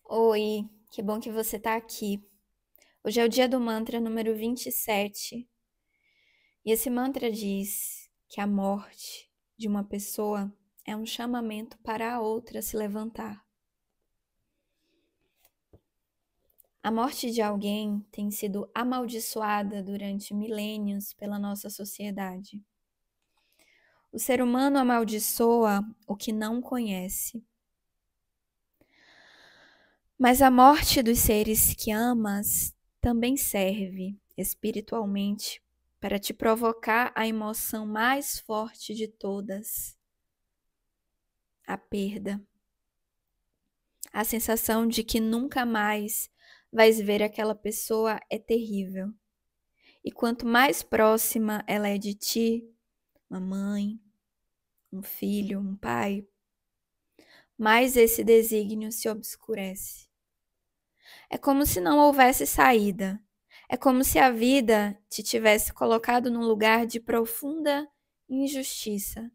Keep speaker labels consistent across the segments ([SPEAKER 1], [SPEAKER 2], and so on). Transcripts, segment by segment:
[SPEAKER 1] Oi, que bom que você tá aqui. Hoje é o dia do mantra número 27. E esse mantra diz que a morte de uma pessoa é um chamamento para a outra se levantar. A morte de alguém tem sido amaldiçoada durante milênios pela nossa sociedade. O ser humano amaldiçoa o que não conhece. Mas a morte dos seres que amas também serve, espiritualmente, para te provocar a emoção mais forte de todas, a perda. A sensação de que nunca mais vais ver aquela pessoa é terrível. E quanto mais próxima ela é de ti, uma mãe, um filho, um pai, mais esse desígnio se obscurece. É como se não houvesse saída. É como se a vida te tivesse colocado num lugar de profunda injustiça,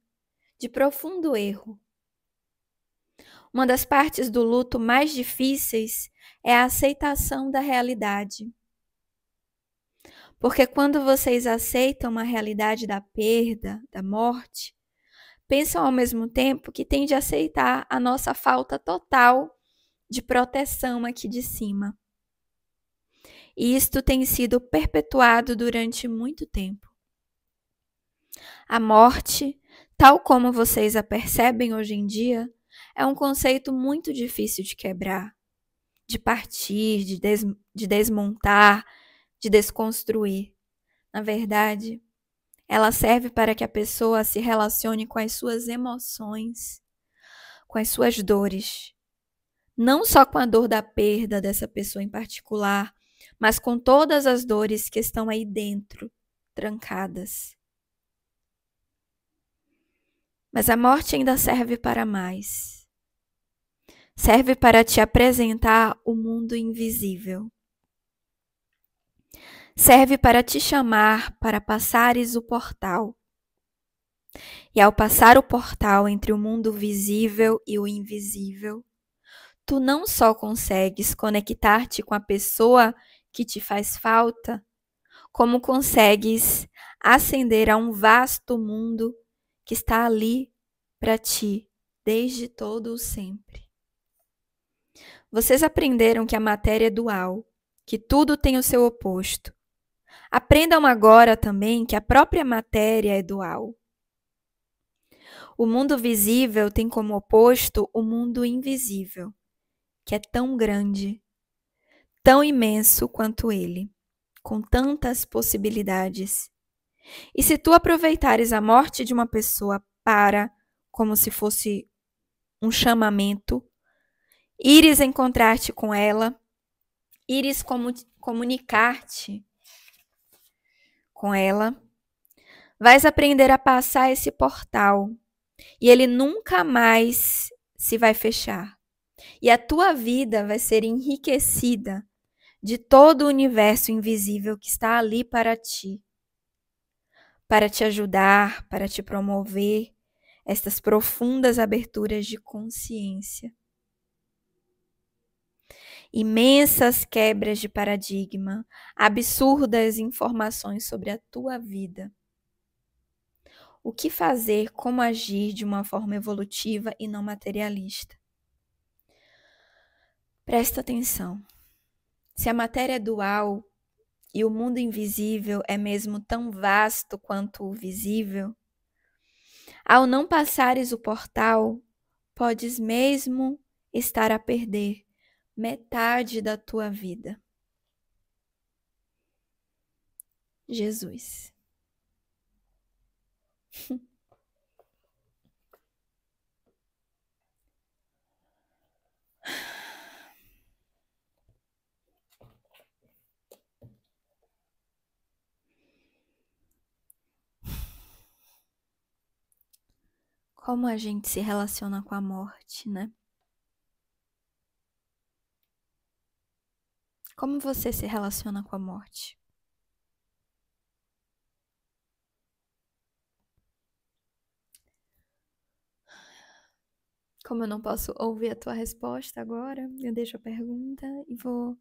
[SPEAKER 1] de profundo erro. Uma das partes do luto mais difíceis é a aceitação da realidade. Porque quando vocês aceitam a realidade da perda, da morte, pensam ao mesmo tempo que tem de aceitar a nossa falta total de proteção aqui de cima. E isto tem sido perpetuado durante muito tempo. A morte, tal como vocês a percebem hoje em dia, é um conceito muito difícil de quebrar, de partir, de desmontar, de desconstruir. Na verdade, ela serve para que a pessoa se relacione com as suas emoções, com as suas dores. Não só com a dor da perda dessa pessoa em particular, mas com todas as dores que estão aí dentro, trancadas. Mas a morte ainda serve para mais. Serve para te apresentar o mundo invisível. Serve para te chamar para passares o portal. E ao passar o portal entre o mundo visível e o invisível, tu não só consegues conectar-te com a pessoa que te faz falta, como consegues ascender a um vasto mundo que está ali para ti desde todo o sempre. Vocês aprenderam que a matéria é dual, que tudo tem o seu oposto. Aprendam agora também que a própria matéria é dual. O mundo visível tem como oposto o mundo invisível, que é tão grande, tão imenso quanto ele, com tantas possibilidades. E se tu aproveitares a morte de uma pessoa para, como se fosse um chamamento, ires encontrar-te com ela, ires comunicar-te com ela, vais aprender a passar esse portal e ele nunca mais se vai fechar. E a tua vida vai ser enriquecida de todo o universo invisível que está ali para te ajudar, para te promover estas profundas aberturas de consciência. Imensas quebras de paradigma, absurdas informações sobre a tua vida. O que fazer, como agir de uma forma evolutiva e não materialista. Presta atenção. Se a matéria é dual e o mundo invisível é mesmo tão vasto quanto o visível, ao não passares o portal, podes mesmo estar a perder metade da tua vida. Jesus. Como a gente se relaciona com a morte, né? Como você se relaciona com a morte? Como eu não posso ouvir a tua resposta agora, eu deixo a pergunta e vou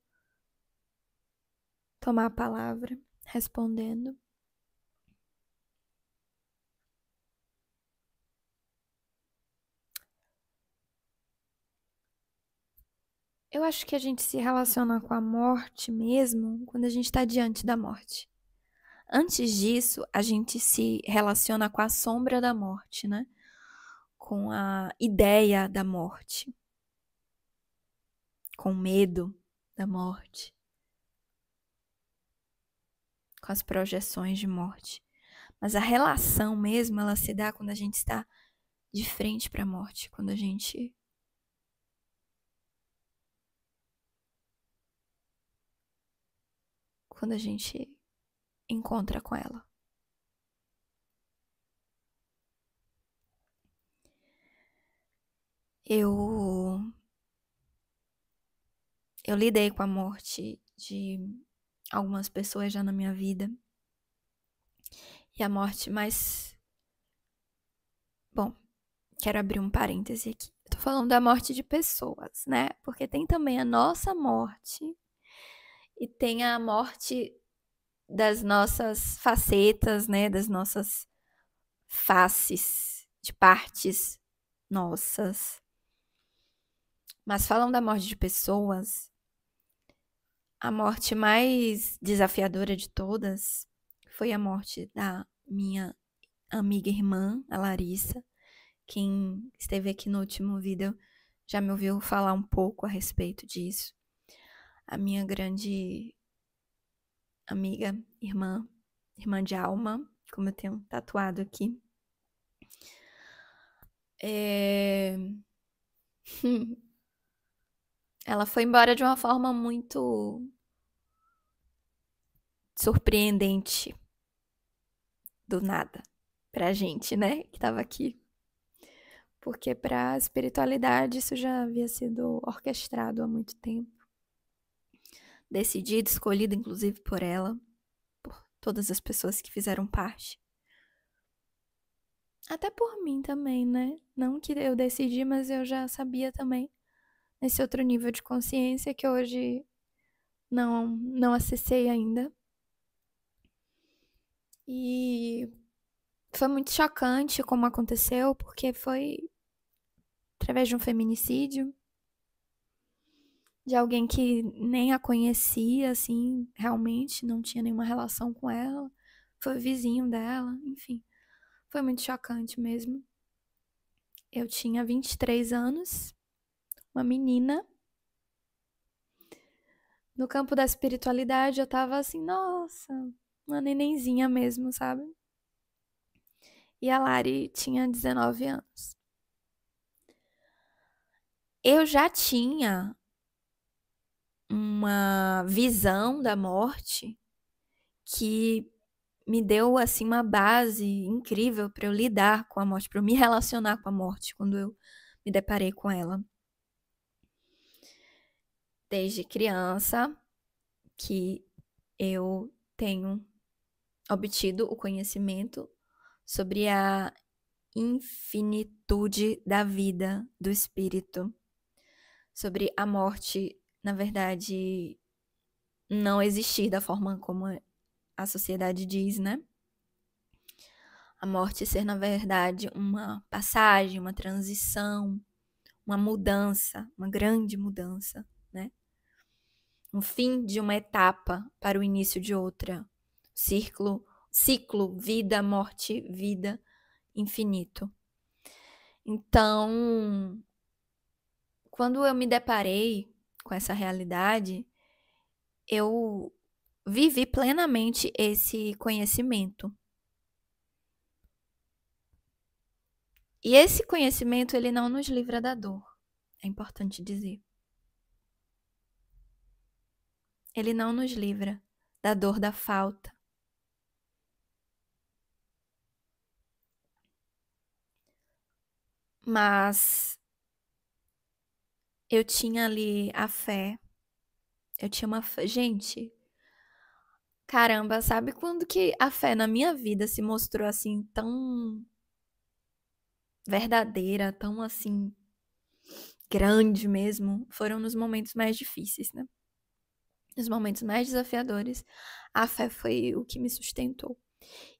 [SPEAKER 1] tomar a palavra respondendo. Eu acho que a gente se relaciona com a morte mesmo quando a gente está diante da morte. Antes disso, a gente se relaciona com a sombra da morte, né? Com a ideia da morte, com o medo da morte, com as projeções de morte. Mas a relação mesmo, ela se dá quando a gente está de frente para a morte, quando a gente encontra com ela. Eu lidei com a morte de algumas pessoas já na minha vida. E a morte mais... Bom, quero abrir um parêntese aqui. Eu tô falando da morte de pessoas, né? Porque tem também a nossa morte e tem a morte das nossas facetas, né? Das nossas faces, de partes nossas. Mas falando da morte de pessoas, a morte mais desafiadora de todas foi a morte da minha amiga e irmã, a Larissa. Quem esteve aqui no último vídeo já me ouviu falar um pouco a respeito disso. A minha grande amiga, irmã de alma, como eu tenho tatuado aqui. Ela foi embora de uma forma muito surpreendente, do nada, pra gente, né, que tava aqui. Porque pra espiritualidade isso já havia sido orquestrado há muito tempo. Decidido, escolhido inclusive por ela, por todas as pessoas que fizeram parte. Até por mim também, né? Não que eu decidi, mas eu já sabia também, nesse outro nível de consciência que hoje não acessei ainda. E foi muito chocante como aconteceu, porque foi através de um feminicídio, de alguém que nem a conhecia, assim, realmente, não tinha nenhuma relação com ela, foi vizinho dela, enfim. Foi muito chocante mesmo. Eu tinha 23 anos, uma menina. No campo da espiritualidade, eu tava assim, nossa, uma nenenzinha mesmo, sabe? E a Lari tinha 19 anos. Eu já tinha uma visão da morte que me deu assim uma base incrível para eu lidar com a morte, para eu me relacionar com a morte quando eu me deparei com ela. Desde criança que eu tenho obtido o conhecimento sobre a infinitude da vida do espírito, sobre a morte, na verdade, não existir da forma como a sociedade diz, né? A morte ser, na verdade, uma passagem, uma transição, uma mudança, uma grande mudança, né? Um fim de uma etapa para o início de outra. Ciclo, vida, morte, vida, infinito. Então, quando eu me deparei com essa realidade, eu vivi plenamente esse conhecimento. E esse conhecimento, ele não nos livra da dor. É importante dizer. Ele não nos livra da dor da falta. Mas eu tinha ali a fé. Eu tinha uma fé. Gente, caramba, sabe quando que a fé na minha vida se mostrou assim tão verdadeira, tão assim grande mesmo, foram nos momentos mais difíceis, né? Nos momentos mais desafiadores, a fé foi o que me sustentou.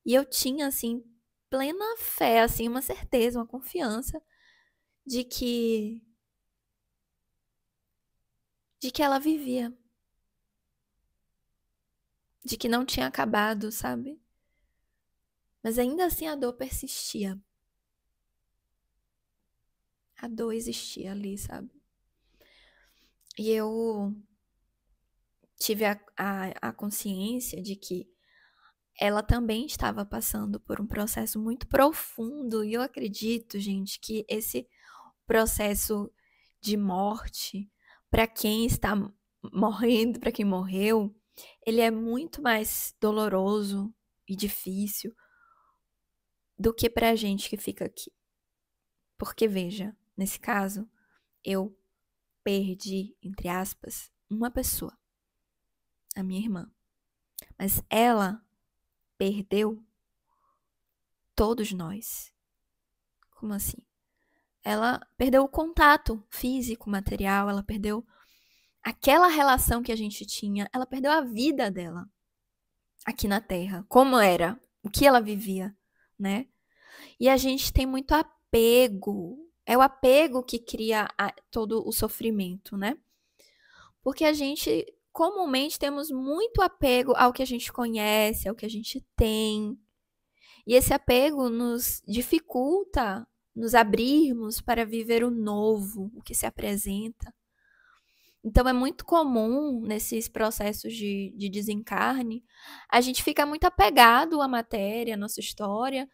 [SPEAKER 1] E eu tinha, assim, plena fé, assim, uma certeza, uma confiança de que ela vivia, de que não tinha acabado, sabe? Mas ainda assim a dor persistia. A dor existia ali, sabe? E eu tive a consciência de que ela também estava passando por um processo muito profundo. E eu acredito, gente, que esse processo de morte, para quem está morrendo, para quem morreu, ele é muito mais doloroso e difícil do que pra gente que fica aqui. Porque, veja, nesse caso, eu perdi, entre aspas, uma pessoa, a minha irmã. Mas ela perdeu todos nós. Como assim? Ela perdeu o contato físico, material, ela perdeu aquela relação que a gente tinha, ela perdeu a vida dela aqui na Terra. Como era? O que ela vivia, né? E a gente tem muito apego. É o apego que cria todo o sofrimento, né? Porque a gente comumente temos muito apego ao que a gente conhece, ao que a gente tem. E esse apego nos dificulta nos abrirmos para viver o novo, o que se apresenta. Então é muito comum nesses processos de desencarne a gente fica muito apegado à matéria, à nossa história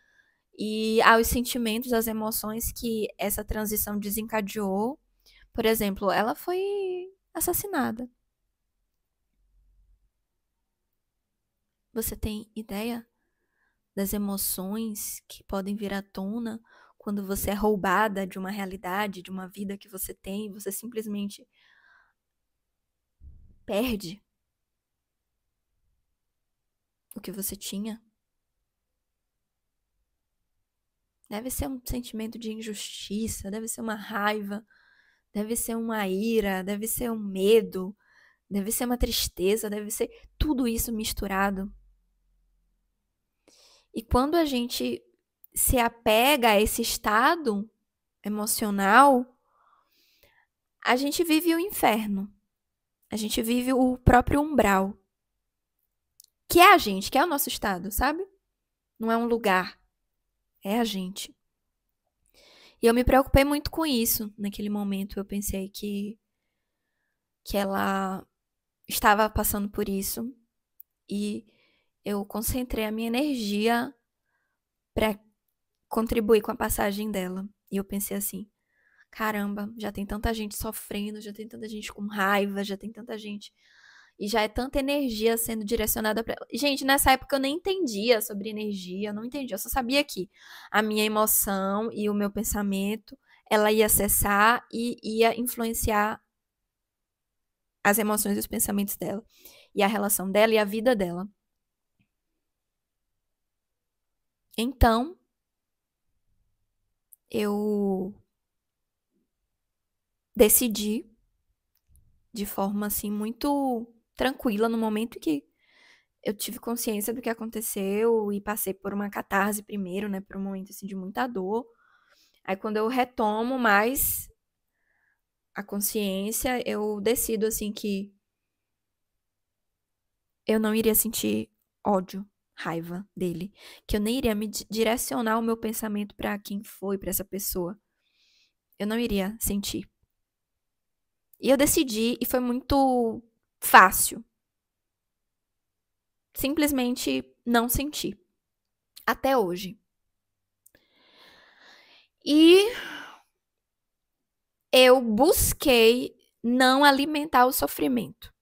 [SPEAKER 1] e aos sentimentos, às emoções que essa transição desencadeou. Por exemplo, ela foi assassinada. Você tem ideia das emoções que podem vir à tona quando você é roubada de uma realidade, de uma vida que você tem, você simplesmente perde o que você tinha? Deve ser um sentimento de injustiça, deve ser uma raiva, deve ser uma ira, deve ser um medo, deve ser uma tristeza, deve ser tudo isso misturado. E quando a gente se apega a esse estado emocional, a gente vive o inferno. A gente vive o próprio umbral. Que é a gente, que é o nosso estado, sabe? Não é um lugar, é a gente. E eu me preocupei muito com isso naquele momento. Eu pensei que ela estava passando por isso e eu concentrei a minha energia para contribuir com a passagem dela. E eu pensei assim: caramba, já tem tanta gente sofrendo, já tem tanta gente com raiva, já tem tanta gente. E já é tanta energia sendo direcionada para ela. Gente, nessa época eu nem entendia sobre energia, eu não entendia. Eu só sabia que a minha emoção e o meu pensamento, ela ia acessar e ia influenciar as emoções e os pensamentos dela. E a relação dela e a vida dela. Então, eu decidi de forma assim muito tranquila no momento que eu tive consciência do que aconteceu e passei por uma catarse primeiro, né, por um momento assim de muita dor. Aí quando eu retomo mais a consciência, eu decido assim que eu não iria sentir ódio, raiva dele, que eu nem iria me direcionar o meu pensamento para quem foi, para essa pessoa. Eu não iria sentir. E eu decidi e foi muito fácil. Simplesmente não senti. Até hoje. E eu busquei não alimentar o sofrimento,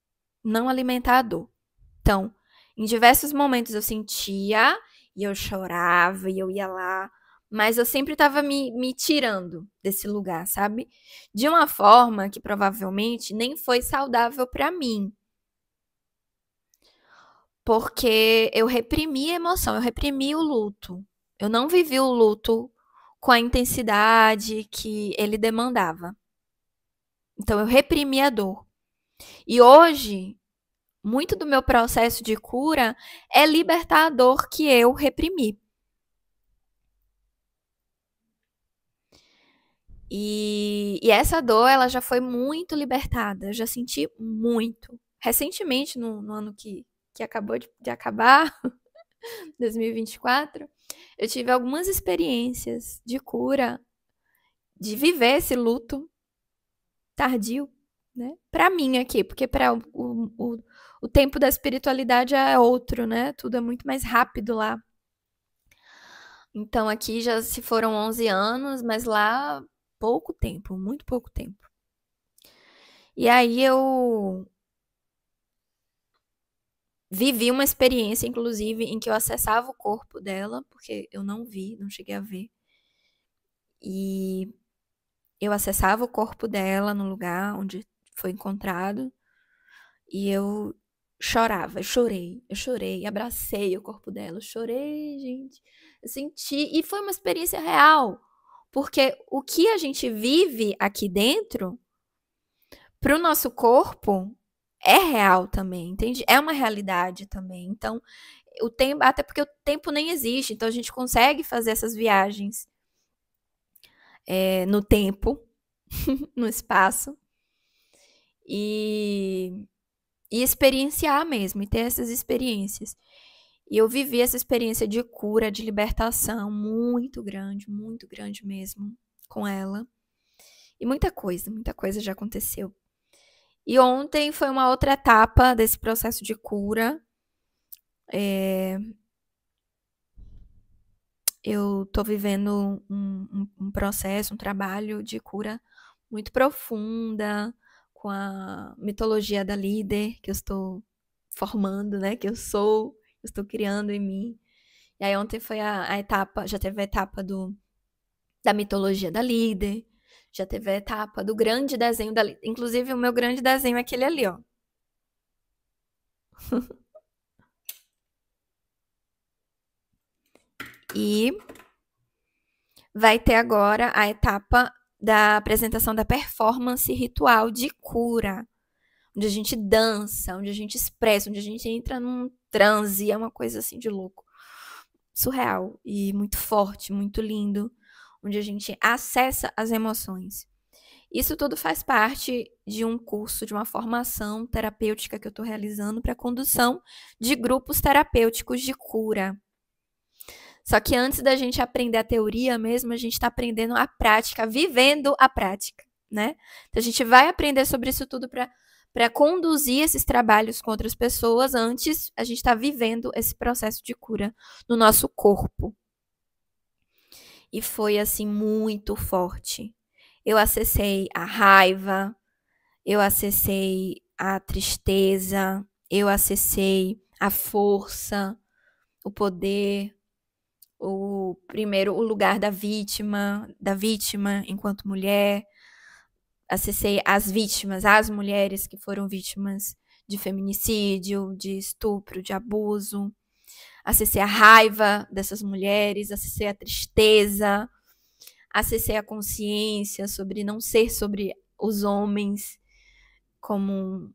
[SPEAKER 1] não alimentar a dor. Então, em diversos momentos eu sentia e eu chorava e eu ia lá, mas eu sempre estava me tirando desse lugar, sabe? De uma forma que provavelmente nem foi saudável para mim. Porque eu reprimi a emoção, eu reprimi o luto. Eu não vivi o luto com a intensidade que ele demandava. Então eu reprimi a dor. E hoje, muito do meu processo de cura é libertar a dor que eu reprimi. E essa dor, ela já foi muito libertada. Eu já senti muito. Recentemente, no ano que acabou de acabar, 2024, eu tive algumas experiências de cura, de viver esse luto tardio, né? Pra mim aqui, porque para o tempo da espiritualidade é outro, né? Tudo é muito mais rápido lá. Então aqui já se foram 11 anos, mas lá pouco tempo, muito pouco tempo. E aí eu vivi uma experiência, inclusive, em que eu acessava o corpo dela, porque eu não vi, não cheguei a ver. E eu acessava o corpo dela no lugar onde foi encontrado. E eu chorava, eu chorei, abracei o corpo dela, eu chorei, gente. Eu senti, e foi uma experiência real, porque o que a gente vive aqui dentro, pro nosso corpo, é real também, entende? É uma realidade também. Então, o tempo, até porque o tempo nem existe, então a gente consegue fazer essas viagens no tempo, no espaço, e, e experienciar mesmo, e ter essas experiências. E eu vivi essa experiência de cura, de libertação muito grande mesmo com ela. E muita coisa já aconteceu. E ontem foi uma outra etapa desse processo de cura. Eu tô vivendo um processo, um trabalho de cura muito profunda com a mitologia da líder que eu estou formando, né? Que eu sou, eu estou criando em mim. E aí ontem foi a etapa, já teve a etapa da mitologia da líder, já teve a etapa do grande desenho da líder. Inclusive, o meu grande desenho é aquele ali, ó. E vai ter agora a etapa da apresentação da performance ritual de cura, onde a gente dança, onde a gente expressa, onde a gente entra num transe, é uma coisa assim de louco. Surreal e muito forte, muito lindo, onde a gente acessa as emoções. Isso tudo faz parte de um curso, de uma formação terapêutica que eu estou realizando para condução de grupos terapêuticos de cura. Só que antes da gente aprender a teoria mesmo, a gente está aprendendo a prática, vivendo a prática, né? Então a gente vai aprender sobre isso tudo para conduzir esses trabalhos com outras pessoas. Antes, a gente está vivendo esse processo de cura no nosso corpo. E foi assim muito forte. Eu acessei a raiva, eu acessei a tristeza, eu acessei a força, o poder, o lugar da vítima enquanto mulher. Acessei as mulheres que foram vítimas de feminicídio, de estupro, de abuso. Acessei a raiva dessas mulheres, acessei a tristeza, acessei a consciência sobre não ser sobre os homens como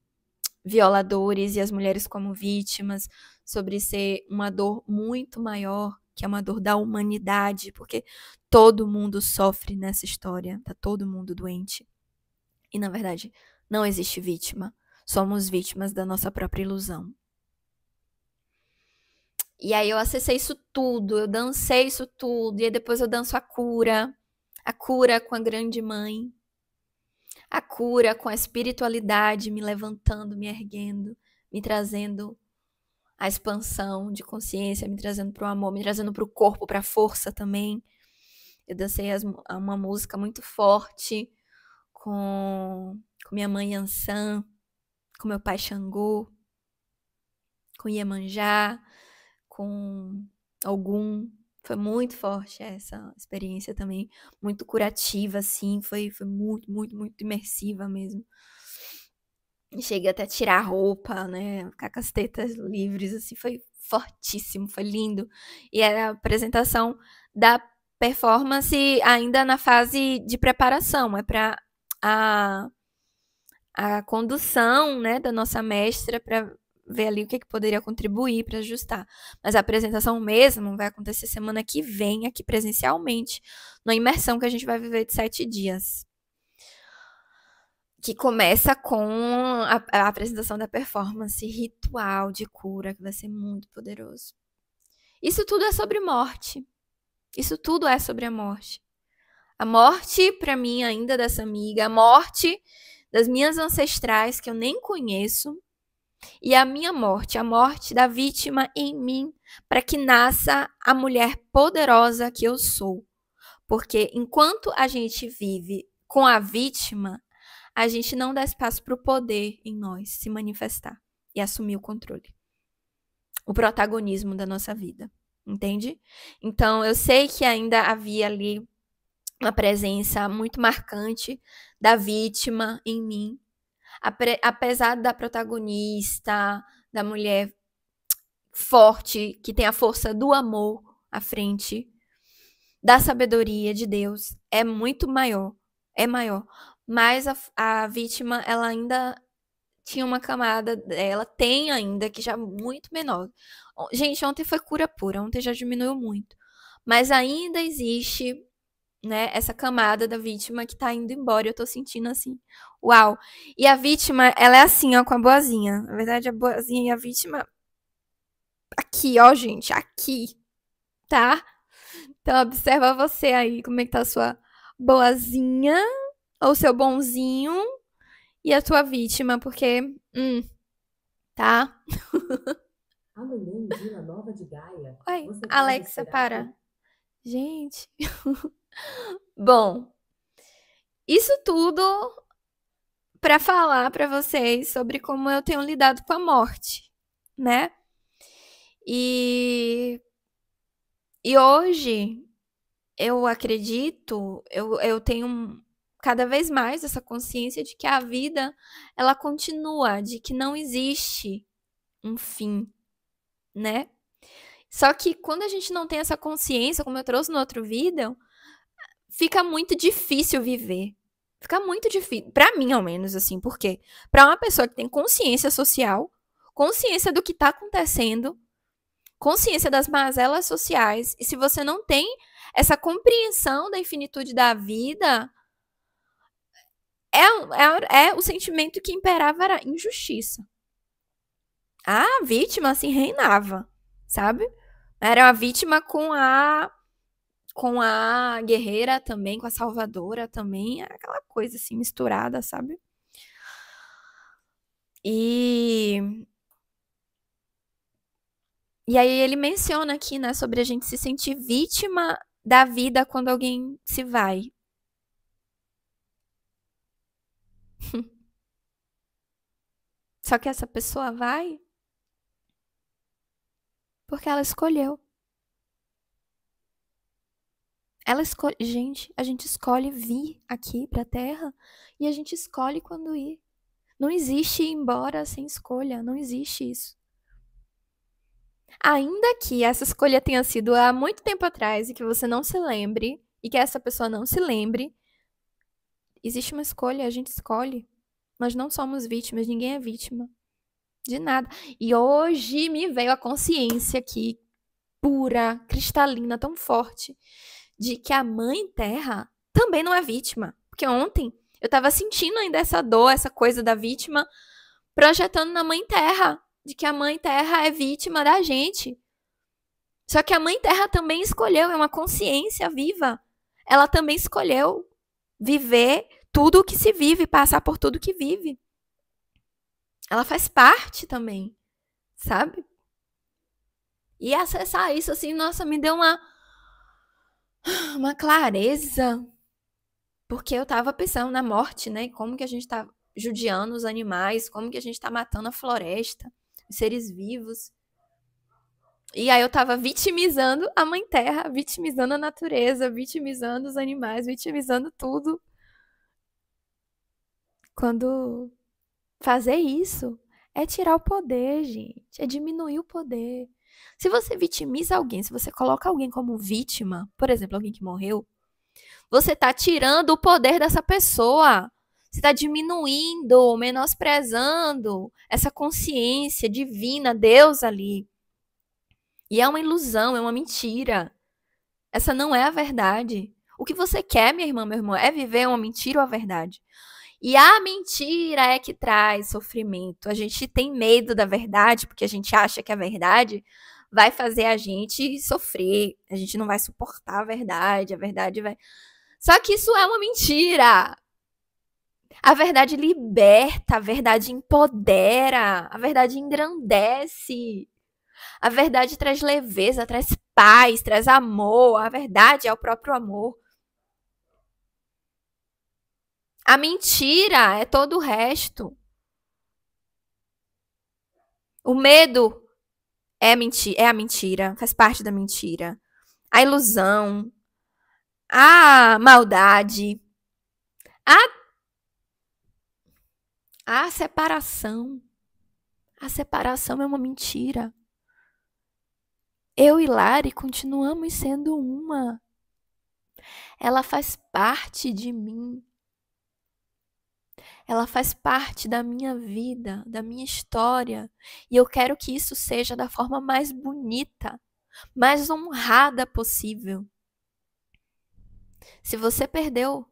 [SPEAKER 1] violadores e as mulheres como vítimas, sobre ser uma dor muito maior, que é uma dor da humanidade, porque todo mundo sofre nessa história, tá todo mundo doente. E na verdade, não existe vítima. Somos vítimas da nossa própria ilusão. E aí eu acessei isso tudo, eu dancei isso tudo, e aí depois eu danço a cura com a grande mãe, a cura com a espiritualidade me levantando, me erguendo, me trazendo a expansão de consciência, me trazendo para o amor, me trazendo para o corpo, para a força também. Eu dancei uma música muito forte com minha mãe Yansan, com meu pai Xangô, com Iemanjá, com Ogum. Foi muito forte essa experiência também, muito curativa, assim, foi muito, muito, muito imersiva mesmo. Cheguei até a tirar a roupa, né, ficar com as tetas livres, assim, foi fortíssimo, foi lindo. E era a apresentação da performance ainda na fase de preparação, é para a a condução, né, da nossa mestra para ver ali o que poderia contribuir para ajustar. Mas a apresentação mesmo vai acontecer semana que vem, aqui presencialmente, na imersão que a gente vai viver de 7 dias. Que começa com a apresentação da performance ritual de cura, que vai ser muito poderoso. Isso tudo é sobre morte. Isso tudo é sobre a morte. A morte, para mim, ainda dessa amiga, a morte das minhas ancestrais, que eu nem conheço, e a minha morte, a morte da vítima em mim, para que nasça a mulher poderosa que eu sou. Porque enquanto a gente vive com a vítima, a gente não dá espaço para o poder em nós se manifestar e assumir o controle, o protagonismo da nossa vida, entende? Então, eu sei que ainda havia ali uma presença muito marcante da vítima em mim, apesar da protagonista, da mulher forte, que tem a força do amor à frente, da sabedoria de Deus, é muito maior, é maior. Mas a vítima, ela ainda tinha uma camada, ela tem ainda, que já é muito menor. Gente, ontem foi cura pura, ontem já diminuiu muito. Mas ainda existe, né, essa camada da vítima que tá indo embora. Eu tô sentindo assim, uau. E a vítima, ela é assim, ó, com a boazinha. Na verdade, a boazinha e a vítima... Aqui, ó, gente, aqui, tá? Então, observa você aí, como é que tá a sua boazinha, ou seu bonzinho, e a tua vítima, porque, tá?
[SPEAKER 2] Amanhã em Vila Nova de Gaia.
[SPEAKER 1] Oi, Alexa, para. Gente. Bom, isso tudo para falar para vocês sobre como eu tenho lidado com a morte, né? E hoje eu acredito, eu tenho cada vez mais essa consciência de que a vida, ela continua, de que não existe um fim, né? Só que quando a gente não tem essa consciência, como eu trouxe no outro vídeo, fica muito difícil viver. Fica muito difícil, pra mim ao menos, assim, porque pra uma pessoa que tem consciência social, consciência do que tá acontecendo, consciência das mazelas sociais, e se você não tem essa compreensão da infinitude da vida, é o sentimento que imperava era injustiça. A vítima, assim, reinava, sabe? Era a vítima com a guerreira também, com a salvadora também, aquela coisa assim misturada, sabe? E aí ele menciona aqui, né, sobre a gente se sentir vítima da vida quando alguém se vai. Só que essa pessoa vai porque ela escolheu. Ela escolhe, gente, a gente escolhe vir aqui pra Terra e a gente escolhe quando ir. Não existe ir embora sem escolha, não existe isso. Ainda que essa escolha tenha sido há muito tempo atrás e que você não se lembre, e que essa pessoa não se lembre, existe uma escolha, a gente escolhe. Nós não somos vítimas, ninguém é vítima de nada. E hoje me veio a consciência aqui, pura, cristalina, tão forte, de que a Mãe Terra também não é vítima. Porque ontem eu tava sentindo ainda essa dor, essa coisa da vítima, projetando na Mãe Terra, de que a Mãe Terra é vítima da gente. Só que a Mãe Terra também escolheu, é uma consciência viva. Ela também escolheu viver tudo o que se vive, passar por tudo que vive. Ela faz parte também, sabe? E acessar isso, assim, nossa, me deu uma clareza. Porque eu tava pensando na morte, né? Como que a gente tá judiando os animais, como que a gente tá matando a floresta, os seres vivos. E aí eu tava vitimizando a Mãe Terra, vitimizando a natureza, vitimizando os animais, vitimizando tudo. Quando fazer isso é tirar o poder, gente, é diminuir o poder. Se você vitimiza alguém, se você coloca alguém como vítima, por exemplo, alguém que morreu, você tá tirando o poder dessa pessoa. Você está diminuindo, menosprezando essa consciência divina, Deus ali. E é uma ilusão, é uma mentira. Essa não é a verdade. O que você quer, minha irmã, meu irmão, é viver uma mentira ou a verdade? E a mentira é que traz sofrimento. A gente tem medo da verdade, porque a gente acha que a verdade vai fazer a gente sofrer. A gente não vai suportar a verdade vai. Só que isso é uma mentira. A verdade liberta, a verdade empodera, a verdade engrandece. A verdade traz leveza, traz paz, traz amor. A verdade é o próprio amor. A mentira é todo o resto. O medo é a mentira, faz parte da mentira. A ilusão, a maldade, a, a separação. A separação é uma mentira. Eu e Lari continuamos sendo uma. Ela faz parte de mim. Ela faz parte da minha vida, da minha história. E eu quero que isso seja da forma mais bonita, mais honrada possível. Se você perdeu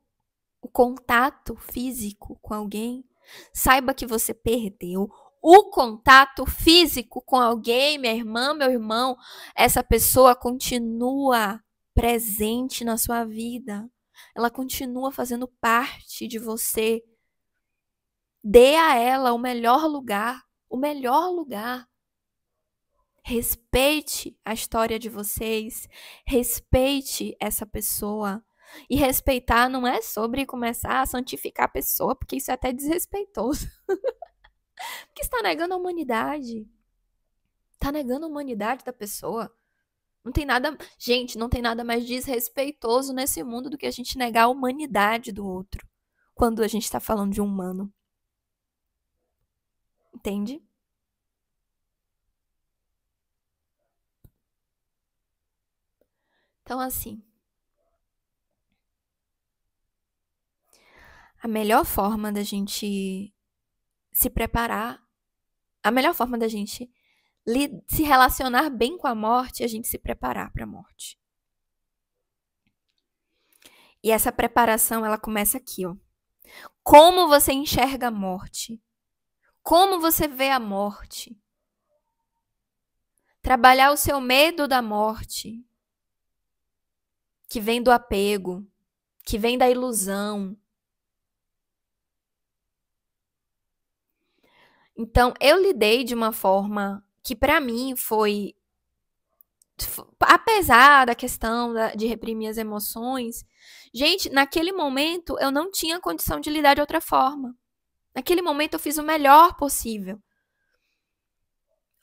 [SPEAKER 1] o contato físico com alguém, saiba que você perdeu o contato físico com alguém, minha irmã, meu irmão. Essa pessoa continua presente na sua vida. Ela continua fazendo parte de você. Dê a ela o melhor lugar, o melhor lugar. Respeite a história de vocês, respeite essa pessoa. E respeitar não é sobre começar a santificar a pessoa, porque isso é até desrespeitoso. Porque está negando a humanidade. Está negando a humanidade da pessoa. Não tem nada, gente, não tem nada mais desrespeitoso nesse mundo do que a gente negar a humanidade do outro, quando a gente está falando de um humano. Entende? Então, assim, a melhor forma da gente se preparar, a melhor forma da gente se relacionar bem com a morte é a gente se preparar para a morte. E essa preparação, ela começa aqui, ó. Como você enxerga a morte? Como você vê a morte? Trabalhar o seu medo da morte, que vem do apego, que vem da ilusão. Então, eu lidei de uma forma que para mim foi, apesar da questão de reprimir as emoções, gente, naquele momento eu não tinha condição de lidar de outra forma. Naquele momento eu fiz o melhor possível.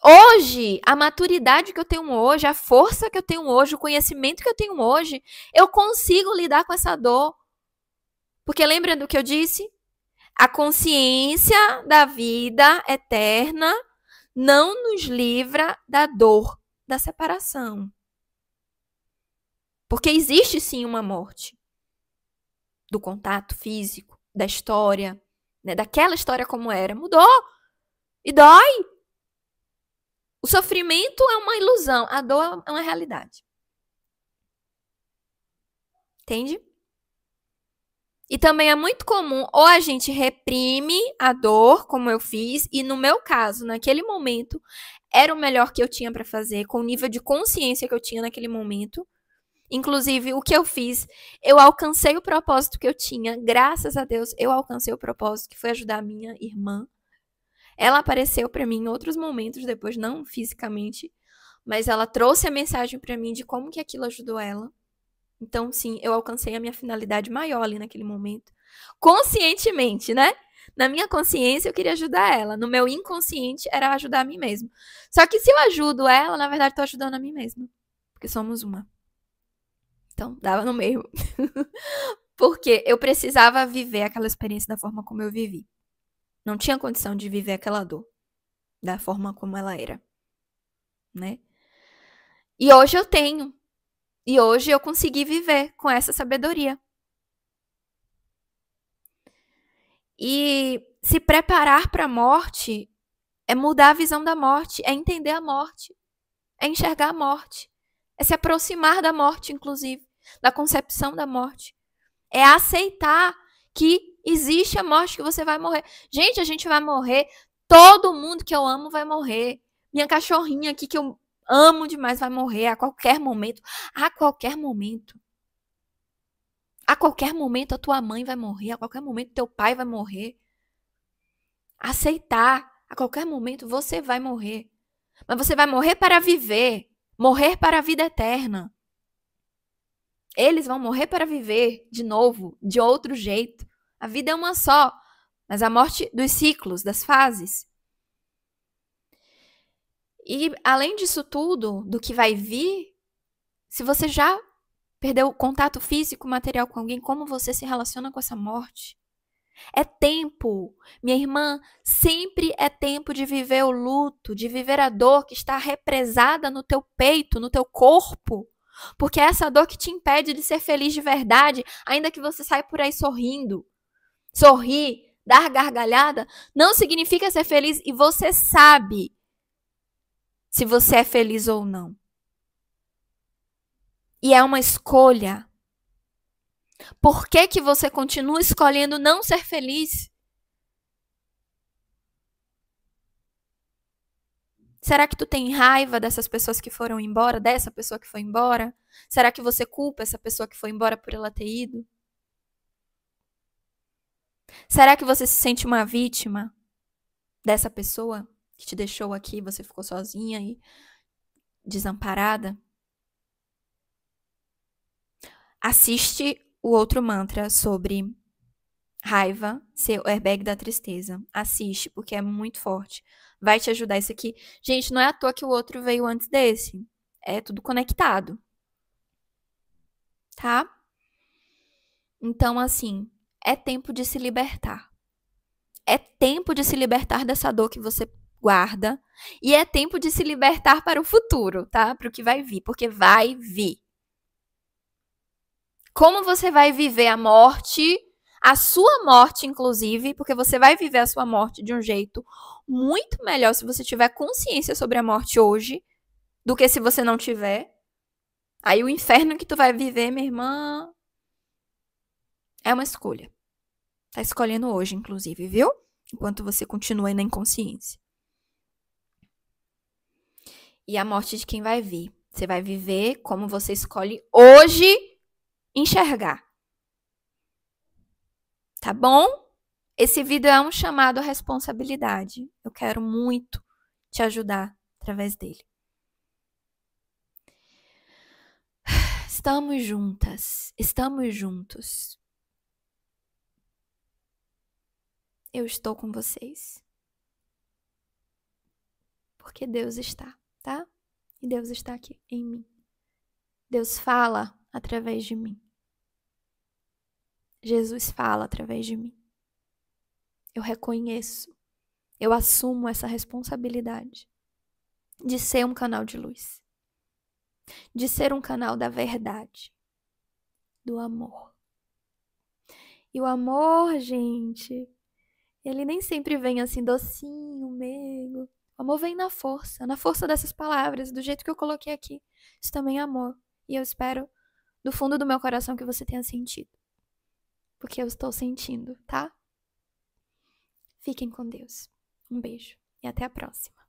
[SPEAKER 1] Hoje, a maturidade que eu tenho hoje, a força que eu tenho hoje, o conhecimento que eu tenho hoje, eu consigo lidar com essa dor. Porque lembra do que eu disse? A consciência da vida eterna não nos livra da dor da separação. Porque existe sim uma morte do contato físico, da história, né? Daquela história como era. Mudou e dói. O sofrimento é uma ilusão, a dor é uma realidade. Entende? E também é muito comum ou a gente reprime a dor, como eu fiz, e no meu caso, naquele momento, era o melhor que eu tinha para fazer, com o nível de consciência que eu tinha naquele momento. Inclusive, o que eu fiz, eu alcancei o propósito que eu tinha, graças a Deus, eu alcancei o propósito, que foi ajudar a minha irmã. Ela apareceu para mim em outros momentos depois, não fisicamente, mas ela trouxe a mensagem para mim de como que aquilo ajudou ela. Então, sim, eu alcancei a minha finalidade maior ali naquele momento. Conscientemente, né? Na minha consciência, eu queria ajudar ela. No meu inconsciente, era ajudar a mim mesmo. Só que se eu ajudo ela, na verdade, estou ajudando a mim mesma. Porque somos uma. Então, dava no meio. Porque eu precisava viver aquela experiência da forma como eu vivi. Não tinha condição de viver aquela dor da forma como ela era, né? E hoje eu tenho. E hoje eu consegui viver com essa sabedoria. E se preparar para a morte é mudar a visão da morte, é entender a morte, é enxergar a morte, é se aproximar da morte, inclusive, da concepção da morte. É aceitar que existe a morte, que você vai morrer. Gente, a gente vai morrer. Todo mundo que eu amo vai morrer. Minha cachorrinha aqui que eu amo demais vai morrer a qualquer momento. A qualquer momento. A qualquer momento a tua mãe vai morrer. A qualquer momento teu pai vai morrer. Aceitar. A qualquer momento você vai morrer. Mas você vai morrer para viver. Morrer para a vida eterna. Eles vão morrer para viver de novo, de outro jeito. A vida é uma só, mas a morte dos ciclos, das fases. E além disso tudo, do que vai vir, se você já perdeu o contato físico, material com alguém, como você se relaciona com essa morte? É tempo. Minha irmã, sempre é tempo de viver o luto, de viver a dor que está represada no teu peito, no teu corpo. Porque é essa dor que te impede de ser feliz de verdade, ainda que você saia por aí sorrindo. Sorrir, dar gargalhada, não significa ser feliz e você sabe se você é feliz ou não. E é uma escolha. Por que que você continua escolhendo não ser feliz? Será que tu tem raiva dessas pessoas que foram embora, dessa pessoa que foi embora? Será que você culpa essa pessoa que foi embora por ela ter ido? Será que você se sente uma vítima dessa pessoa que te deixou aqui, você ficou sozinha e desamparada? Assiste o outro mantra sobre raiva, ser o airbag da tristeza. Assiste, porque é muito forte. Vai te ajudar isso aqui. Gente, não é à toa que o outro veio antes desse. É tudo conectado. Tá? Então, assim, é tempo de se libertar. É tempo de se libertar dessa dor que você guarda. E é tempo de se libertar para o futuro, tá? Para o que vai vir, porque vai vir. Como você vai viver a morte, a sua morte, inclusive, porque você vai viver a sua morte de um jeito muito melhor se você tiver consciência sobre a morte hoje, do que se você não tiver. Aí o inferno que tu vai viver, minha irmã, é uma escolha. Tá escolhendo hoje, inclusive, viu? Enquanto você continua aí na inconsciência. E a morte de quem vai vir. Você vai viver como você escolhe hoje enxergar. Tá bom? Esse vídeo é um chamado à responsabilidade. Eu quero muito te ajudar através dele. Estamos juntas, estamos juntos. Eu estou com vocês. Porque Deus está, tá? E Deus está aqui em mim. Deus fala através de mim. Jesus fala através de mim. Eu reconheço, eu assumo essa responsabilidade de ser um canal de luz, de ser um canal da verdade, do amor. E o amor, gente, ele nem sempre vem assim docinho, meigo. O amor vem na força dessas palavras, do jeito que eu coloquei aqui. Isso também é amor. E eu espero, do fundo do meu coração, que você tenha sentido. Porque eu estou sentindo, tá? Fiquem com Deus. Um beijo e até a próxima.